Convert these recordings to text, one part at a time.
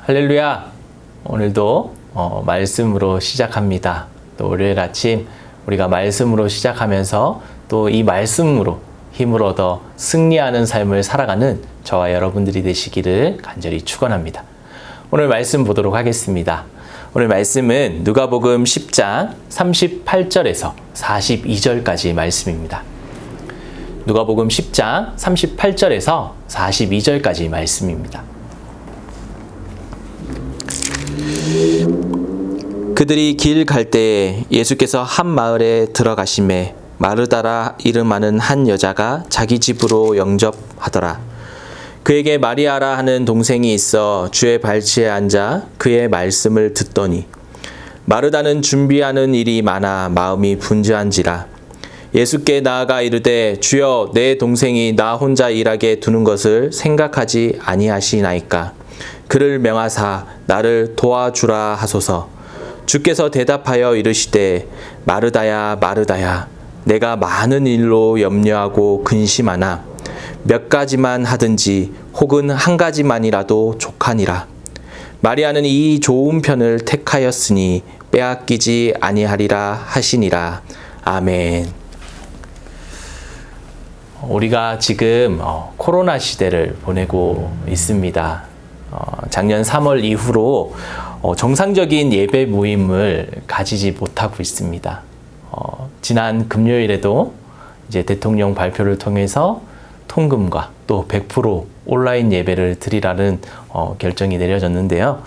할렐루야! 오늘도 말씀으로 시작합니다. 또 월요일 아침 우리가 말씀으로 시작하면서 또 이 말씀으로 힘을 얻어 승리하는 삶을 살아가는 저와 여러분들이 되시기를 간절히 축원합니다. 오늘 말씀 보도록 하겠습니다. 오늘 말씀은 누가복음 10장 38절에서 42절까지 말씀입니다. 누가복음 10장 38절에서 42절까지 말씀입니다. 그들이 길 갈 때에 예수께서 한 마을에 들어가심에 마르다라 이름하는 한 여자가 자기 집으로 영접하더라. 그에게 마리아라 하는 동생이 있어 주의 발치에 앉아 그의 말씀을 듣더니 마르다는 준비하는 일이 많아 마음이 분주한지라. 예수께 나아가 이르되 주여 내 동생이 나 혼자 일하게 두는 것을 생각하지 아니하시나이까. 그를 명하사 나를 도와주라 하소서. 주께서 대답하여 이르시되 마르다야 마르다야 내가 많은 일로 염려하고 근심하나 몇 가지만 하든지 혹은 한 가지만이라도 족하니라. 마리아는 이 좋은 편을 택하였으니 빼앗기지 아니하리라 하시니라. 아멘. 우리가 지금 코로나 시대를 보내고 있습니다. 작년 3월 이후로 정상적인 예배 모임을 가지지 못하고 있습니다. 지난 금요일에도 이제 대통령 발표를 통해서 통금과 또 100% 온라인 예배를 드리라는 결정이 내려졌는데요.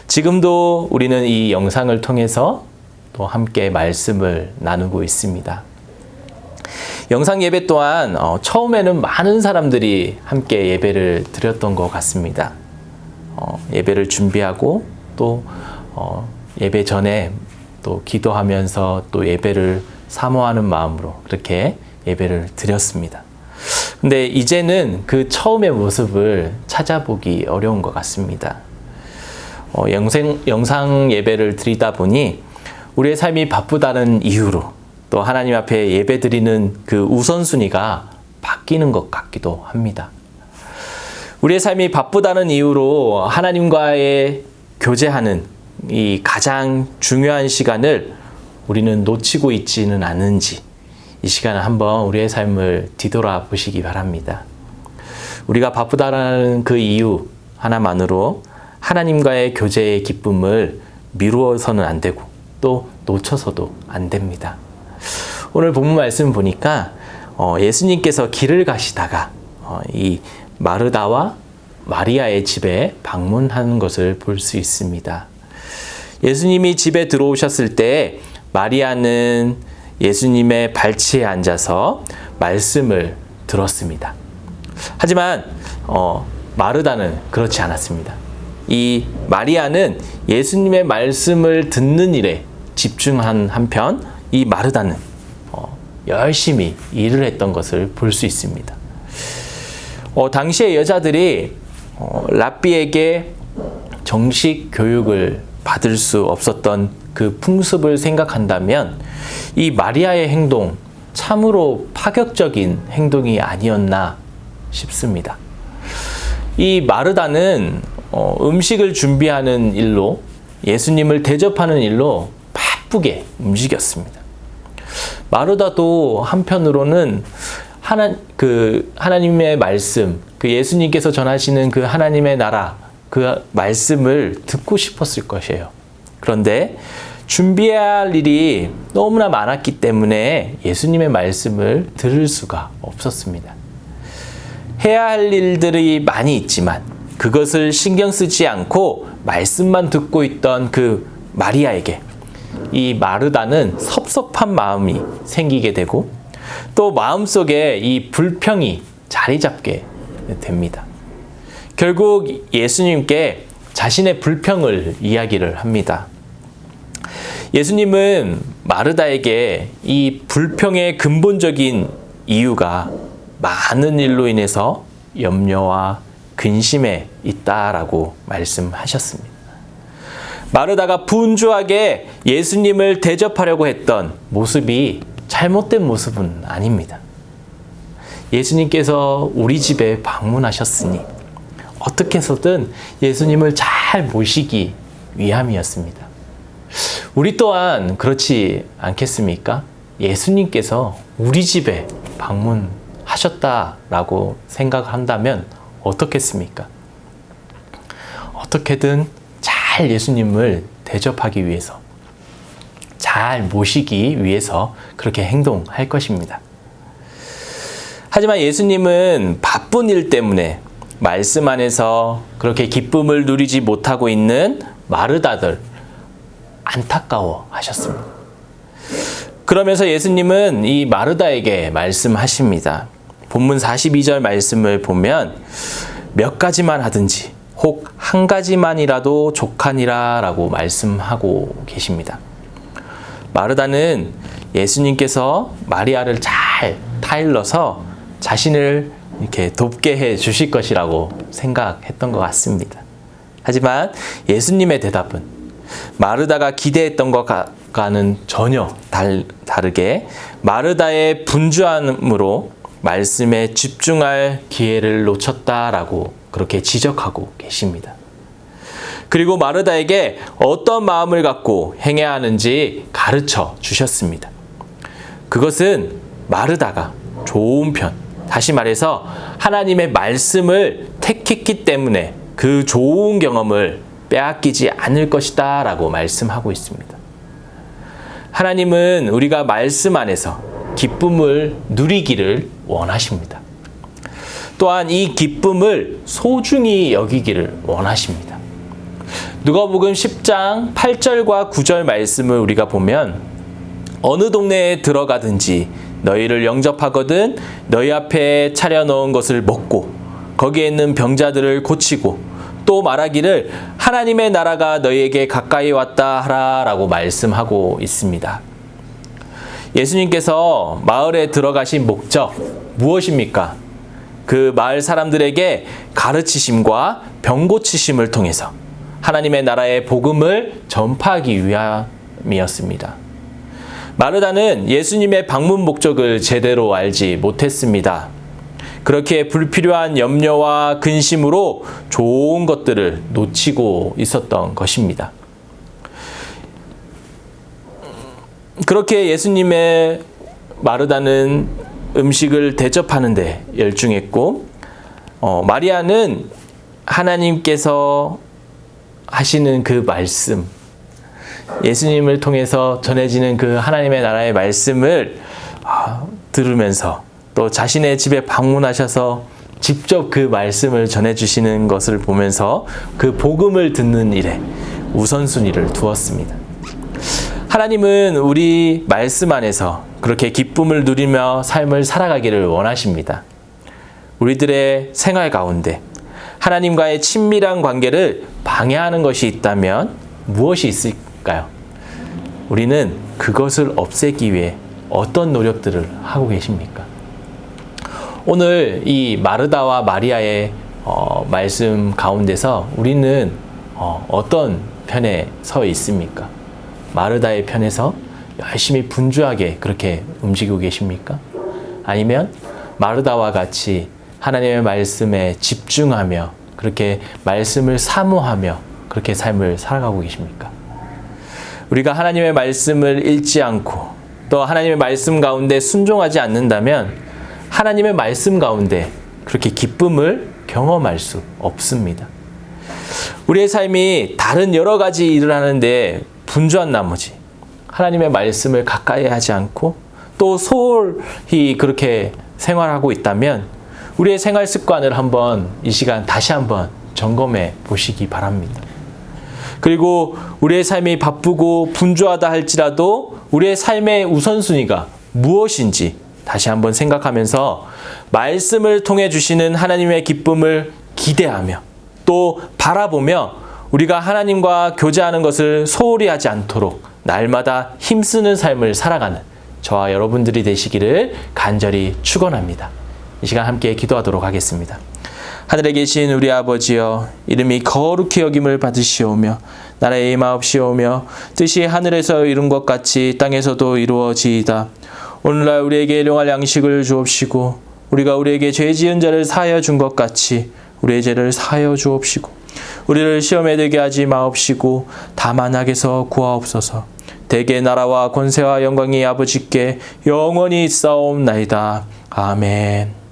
지금도 우리는 이 영상을 통해서 또 함께 말씀을 나누고 있습니다. 영상 예배 또한 처음에는 많은 사람들이 함께 예배를 드렸던 것 같습니다. 예배를 준비하고 또 예배 전에 또 기도하면서 또 예배를 사모하는 마음으로 그렇게 예배를 드렸습니다. 근데 이제는 그 처음의 모습을 찾아보기 어려운 것 같습니다. 영상 예배를 드리다 보니 우리의 삶이 바쁘다는 이유로 또 하나님 앞에 예배 드리는 그 우선순위가 바뀌는 것 같기도 합니다. 우리의 삶이 바쁘다는 이유로 하나님과의 교제하는 이 가장 중요한 시간을 우리는 놓치고 있지는 않은지 이 시간을 한번 우리의 삶을 뒤돌아보시기 바랍니다. 우리가 바쁘다라는 그 이유 하나만으로 하나님과의 교제의 기쁨을 미루어서는 안 되고 또 놓쳐서도 안 됩니다. 오늘 본문 말씀 보니까 예수님께서 길을 가시다가 이 마르다와 마리아의 집에 방문하는 것을 볼 수 있습니다. 예수님이 집에 들어오셨을 때 마리아는 예수님의 발치에 앉아서 말씀을 들었습니다. 하지만 마르다는 그렇지 않았습니다. 이 마리아는 예수님의 말씀을 듣는 일에 집중한 한편 이 마르다는 열심히 일을 했던 것을 볼 수 있습니다. 당시의 여자들이 랍비에게 정식 교육을 받을 수 없었던 그 풍습을 생각한다면 이 마리아의 행동 참으로 파격적인 행동이 아니었나 싶습니다. 이 마르다는 음식을 준비하는 일로 예수님을 대접하는 일로 바쁘게 움직였습니다. 마르다도 한편으로는 하나님의 말씀, 그 예수님께서 전하시는 그 하나님의 나라, 그 말씀을 듣고 싶었을 것이에요. 그런데 준비해야 할 일이 너무나 많았기 때문에 예수님의 말씀을 들을 수가 없었습니다. 해야 할 일들이 많이 있지만 그것을 신경 쓰지 않고 말씀만 듣고 있던 그 마리아에게 이 마르다는 섭섭한 마음이 생기게 되고 또 마음속에 이 불평이 자리 잡게 됩니다. 결국 예수님께 자신의 불평을 이야기를 합니다. 예수님은 마르다에게 이 불평의 근본적인 이유가 많은 일로 인해서 염려와 근심에 있다라고 말씀하셨습니다. 마르다가 분주하게 예수님을 대접하려고 했던 모습이 잘못된 모습은 아닙니다. 예수님께서 우리 집에 방문하셨으니 어떻게 해서든 예수님을 잘 잘 모시기 위함이었습니다. 우리 또한 그렇지 않겠습니까? 예수님께서 우리 집에 방문하셨다라고 생각한다면 어떻겠습니까? 어떻게든 잘 예수님을 대접하기 위해서, 잘 모시기 위해서 그렇게 행동할 것입니다. 하지만 예수님은 바쁜 일 때문에 말씀 안에서 그렇게 기쁨을 누리지 못하고 있는 마르다들 안타까워 하셨습니다. 그러면서 예수님은 이 마르다에게 말씀하십니다. 본문 42절 말씀을 보면 몇 가지만 하든지 혹 한 가지만이라도 족하니라 라고 말씀하고 계십니다. 마르다는 예수님께서 마리아를 잘 타일러서 자신을 이렇게 돕게 해 주실 것이라고 생각했던 것 같습니다. 하지만 예수님의 대답은 마르다가 기대했던 것과는 전혀 다르게 마르다의 분주함으로 말씀에 집중할 기회를 놓쳤다라고 그렇게 지적하고 계십니다. 그리고 마르다에게 어떤 마음을 갖고 행해야 하는지 가르쳐 주셨습니다. 그것은 마르다가 좋은 편, 다시 말해서 하나님의 말씀을 택했기 때문에 그 좋은 경험을 빼앗기지 않을 것이다 라고 말씀하고 있습니다. 하나님은 우리가 말씀 안에서 기쁨을 누리기를 원하십니다. 또한 이 기쁨을 소중히 여기기를 원하십니다. 누가복음 10장 8절과 9절 말씀을 우리가 보면 어느 동네에 들어가든지 너희를 영접하거든 너희 앞에 차려놓은 것을 먹고 거기에 있는 병자들을 고치고 또 말하기를 하나님의 나라가 너희에게 가까이 왔다 하라 라고 말씀하고 있습니다. 예수님께서 마을에 들어가신 목적 무엇입니까? 그 마을 사람들에게 가르치심과 병 고치심을 통해서 하나님의 나라의 복음을 전파하기 위함이었습니다. 마르다는 예수님의 방문 목적을 제대로 알지 못했습니다. 그렇게 불필요한 염려와 근심으로 좋은 것들을 놓치고 있었던 것입니다. 그렇게 예수님의 마르다는 음식을 대접하는 데 열중했고 마리아는 하나님께서 하시는 그 말씀, 예수님을 통해서 전해지는 그 하나님의 나라의 말씀을 들으면서 또 자신의 집에 방문하셔서 직접 그 말씀을 전해주시는 것을 보면서 그 복음을 듣는 일에 우선순위를 두었습니다. 하나님은 우리 말씀 안에서 그렇게 기쁨을 누리며 삶을 살아가기를 원하십니다. 우리들의 생활 가운데 하나님과의 친밀한 관계를 방해하는 것이 있다면 무엇이 있을까요? 우리는 그것을 없애기 위해 어떤 노력들을 하고 계십니까? 오늘 이 마르다와 마리아의 말씀 가운데서 우리는 어떤 편에 서 있습니까? 마르다의 편에서 열심히 분주하게 그렇게 움직이고 계십니까? 아니면 마르다와 같이 하나님의 말씀에 집중하며 그렇게 말씀을 사모하며 그렇게 삶을 살아가고 계십니까? 우리가 하나님의 말씀을 읽지 않고 또 하나님의 말씀 가운데 순종하지 않는다면 하나님의 말씀 가운데 그렇게 기쁨을 경험할 수 없습니다. 우리의 삶이 다른 여러 가지 일을 하는데 분주한 나머지 하나님의 말씀을 가까이 하지 않고 또 소홀히 그렇게 생활하고 있다면 우리의 생활 습관을 한번 이 시간 다시 한번 점검해 보시기 바랍니다. 그리고 우리의 삶이 바쁘고 분주하다 할지라도 우리의 삶의 우선순위가 무엇인지 다시 한번 생각하면서 말씀을 통해 주시는 하나님의 기쁨을 기대하며 또 바라보며 우리가 하나님과 교제하는 것을 소홀히 하지 않도록 날마다 힘쓰는 삶을 살아가는 저와 여러분들이 되시기를 간절히 축원합니다. 이 시간 함께 기도하도록 하겠습니다. 하늘에 계신 우리 아버지여, 이름이 거룩히 여김을 받으시오며 나라의 임하옵시오며 뜻이 하늘에서 이룬 것 같이 땅에서도 이루어지이다. 오늘날 우리에게 일용할 양식을 주옵시고 우리가 우리에게 죄 지은 자를 사하여 준 것 같이 우리의 죄를 사하여 주옵시고 우리를 시험에 들게 하지 마옵시고 다만 악에서 구하옵소서. 대개 나라와 권세와 영광이 아버지께 영원히 있사옵나이다. 아멘.